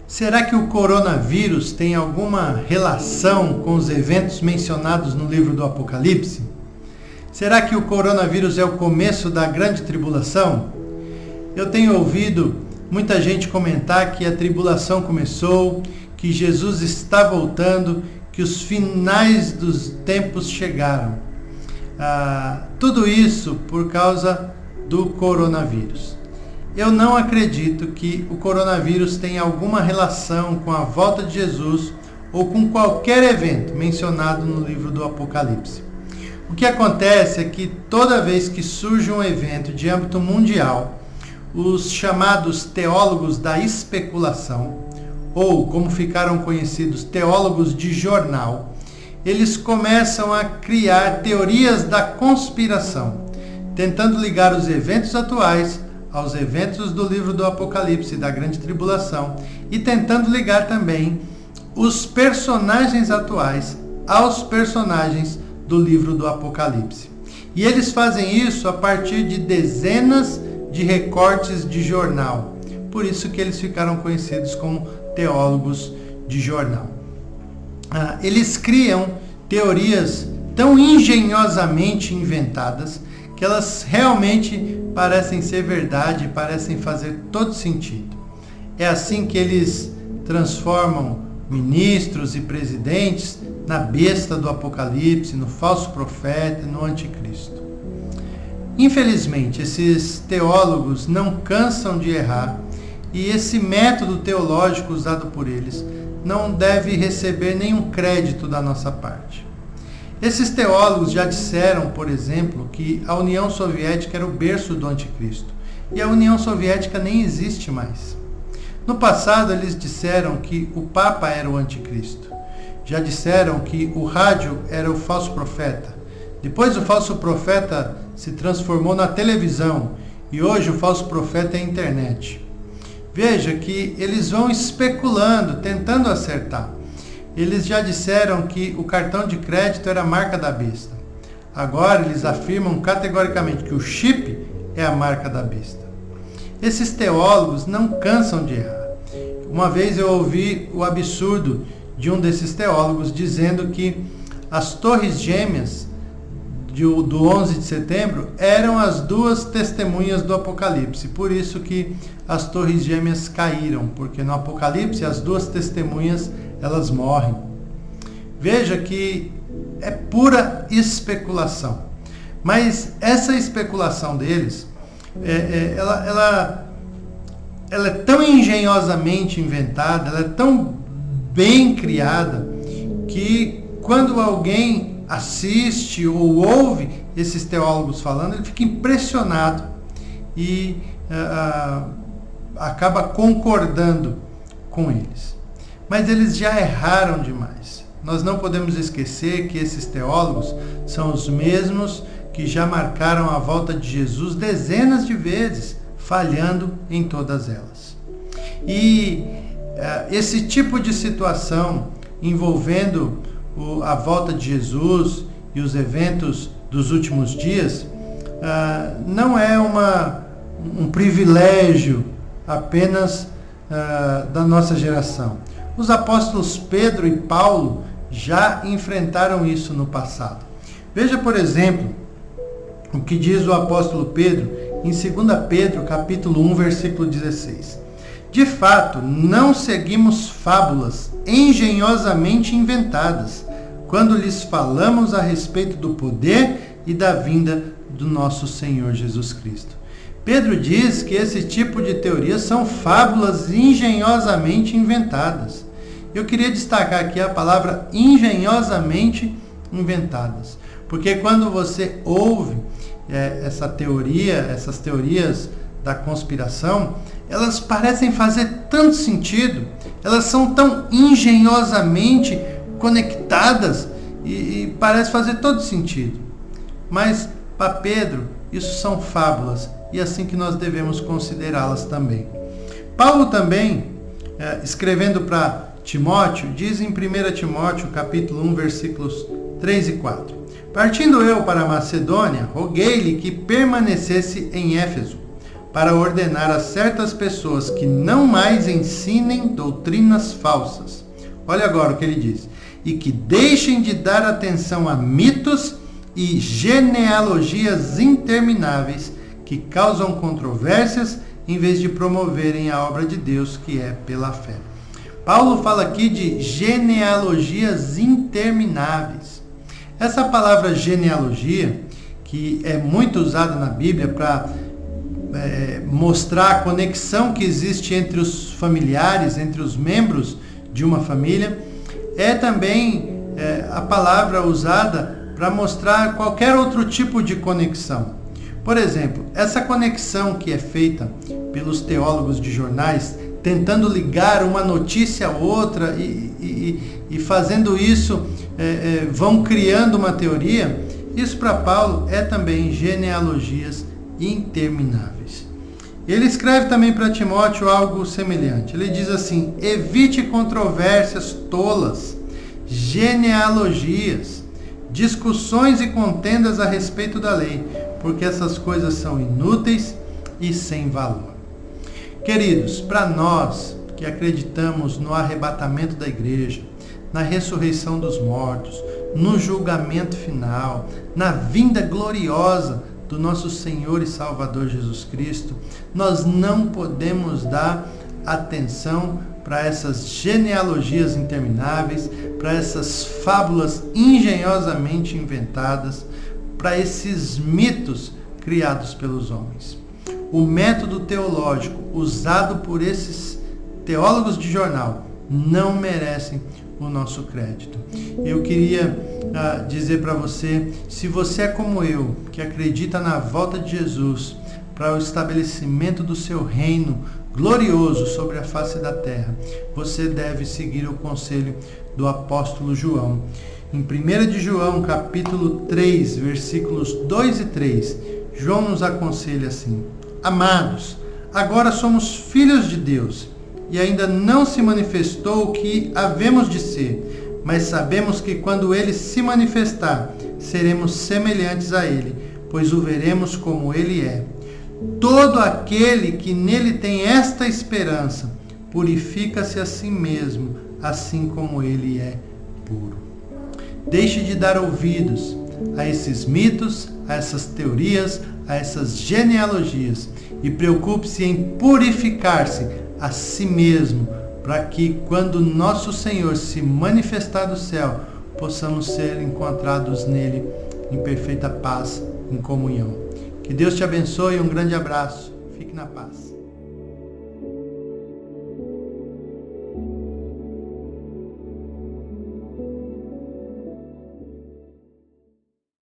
Será que o coronavírus tem alguma relação com os eventos mencionados no livro do Apocalipse? Será que o coronavírus é o começo da grande tribulação? Eu tenho ouvido muita gente comentar que a tribulação começou, que Jesus está voltando, que os finais dos tempos chegaram. Tudo isso por causa do coronavírus. Eu não acredito que o coronavírus tenha alguma relação com a volta de Jesus ou com qualquer evento mencionado no livro do Apocalipse. O que acontece é que toda vez que surge um evento de âmbito mundial, os chamados teólogos da especulação, ou como ficaram conhecidos, teólogos de jornal, eles começam a criar teorias da conspiração, tentando ligar os eventos atuais aos eventos do livro do Apocalipse, da grande tribulação, e tentando ligar também os personagens atuais aos personagens do livro do Apocalipse. E eles fazem isso a partir de dezenas de recortes de jornal. Por isso que eles ficaram conhecidos como teólogos de jornal. Eles criam teorias tão engenhosamente inventadas que elas realmente parecem ser verdade, parecem fazer todo sentido. É assim que eles transformam ministros e presidentes na besta do Apocalipse, no falso profeta, no anticristo. Infelizmente, esses teólogos não cansam de errar e esse método teológico usado por eles não deve receber nenhum crédito da nossa parte. Esses teólogos já disseram, por exemplo, que a União Soviética era o berço do anticristo. E a União Soviética nem existe mais. No passado, eles disseram que o Papa era o anticristo. Já disseram que o rádio era o falso profeta. Depois o falso profeta se transformou na televisão. E hoje o falso profeta é a internet. Veja que eles vão especulando, tentando acertar. Eles já disseram que o cartão de crédito era a marca da besta. Agora eles afirmam categoricamente que o chip é a marca da besta. Esses teólogos não cansam de errar. Uma vez eu ouvi o absurdo de um desses teólogos dizendo que as torres gêmeas do 11 de setembro eram as duas testemunhas do Apocalipse. Por isso que as torres gêmeas caíram, porque no Apocalipse as duas testemunhas elas morrem. Veja que é pura especulação. Mas essa especulação deles, ela é tão engenhosamente inventada, ela é tão bem criada, que quando alguém assiste ou ouve esses teólogos falando, ele fica impressionado e acaba concordando com eles. Mas eles já erraram demais. Nós não podemos esquecer que esses teólogos são os mesmos que já marcaram a volta de Jesus dezenas de vezes, falhando em todas elas. E esse tipo de situação envolvendo a volta de Jesus e os eventos dos últimos dias não é um privilégio apenas da nossa geração. Os apóstolos Pedro e Paulo já enfrentaram isso no passado. Veja, por exemplo, o que diz o apóstolo Pedro em 2 Pedro, capítulo 1, versículo 16. De fato, não seguimos fábulas engenhosamente inventadas, quando lhes falamos a respeito do poder e da vinda do nosso Senhor Jesus Cristo. Pedro diz que esse tipo de teorias são fábulas engenhosamente inventadas. Eu queria destacar aqui a palavra engenhosamente inventadas, porque quando você ouve essas teorias da conspiração, elas parecem fazer tanto sentido, elas são tão engenhosamente conectadas e parece fazer todo sentido. Mas para Pedro, isso são fábulas e é assim que nós devemos considerá-las também. Paulo também, escrevendo para Timóteo, diz em 1 Timóteo, capítulo 1, versículos 3 e 4. Partindo eu para a Macedônia, roguei-lhe que permanecesse em Éfeso, para ordenar a certas pessoas que não mais ensinem doutrinas falsas. Olha agora o que ele diz. E que deixem de dar atenção a mitos e genealogias intermináveis que causam controvérsias em vez de promoverem a obra de Deus, que é pela fé. Paulo fala aqui de genealogias intermináveis. Essa palavra genealogia, que é muito usada na Bíblia para mostrar a conexão que existe entre os familiares, entre os membros de uma família, é também a palavra usada para mostrar qualquer outro tipo de conexão. Por exemplo, essa conexão que é feita pelos teólogos de jornais, tentando ligar uma notícia a outra e fazendo isso, vão criando uma teoria, isso para Paulo é também genealogias intermináveis. Ele escreve também para Timóteo algo semelhante. Ele diz assim: evite controvérsias tolas, genealogias, discussões e contendas a respeito da lei, porque essas coisas são inúteis e sem valor. Queridos, para nós que acreditamos no arrebatamento da igreja, na ressurreição dos mortos, no julgamento final, na vinda gloriosa do nosso Senhor e Salvador Jesus Cristo, nós não podemos dar atenção para essas genealogias intermináveis, para essas fábulas engenhosamente inventadas, para esses mitos criados pelos homens. O método teológico usado por esses teólogos de jornal não merecem o nosso crédito. Eu queria dizer para você, se você é como eu, que acredita na volta de Jesus para o estabelecimento do seu reino glorioso sobre a face da terra, você deve seguir o conselho do apóstolo João. Em 1 de João, capítulo 3, versículos 2 e 3, João nos aconselha assim: amados, agora somos filhos de Deus, e ainda não se manifestou o que havemos de ser, mas sabemos que quando ele se manifestar, seremos semelhantes a ele, pois o veremos como ele é. Todo aquele que nele tem esta esperança, purifica-se a si mesmo, assim como ele é puro. Deixe de dar ouvidos a esses mitos, a essas teorias, a essas genealogias, e preocupe-se em purificar-se a si mesmo, para que quando nosso Senhor se manifestar do céu, possamos ser encontrados nele em perfeita paz, em comunhão. Que Deus te abençoe, um grande abraço, fique na paz.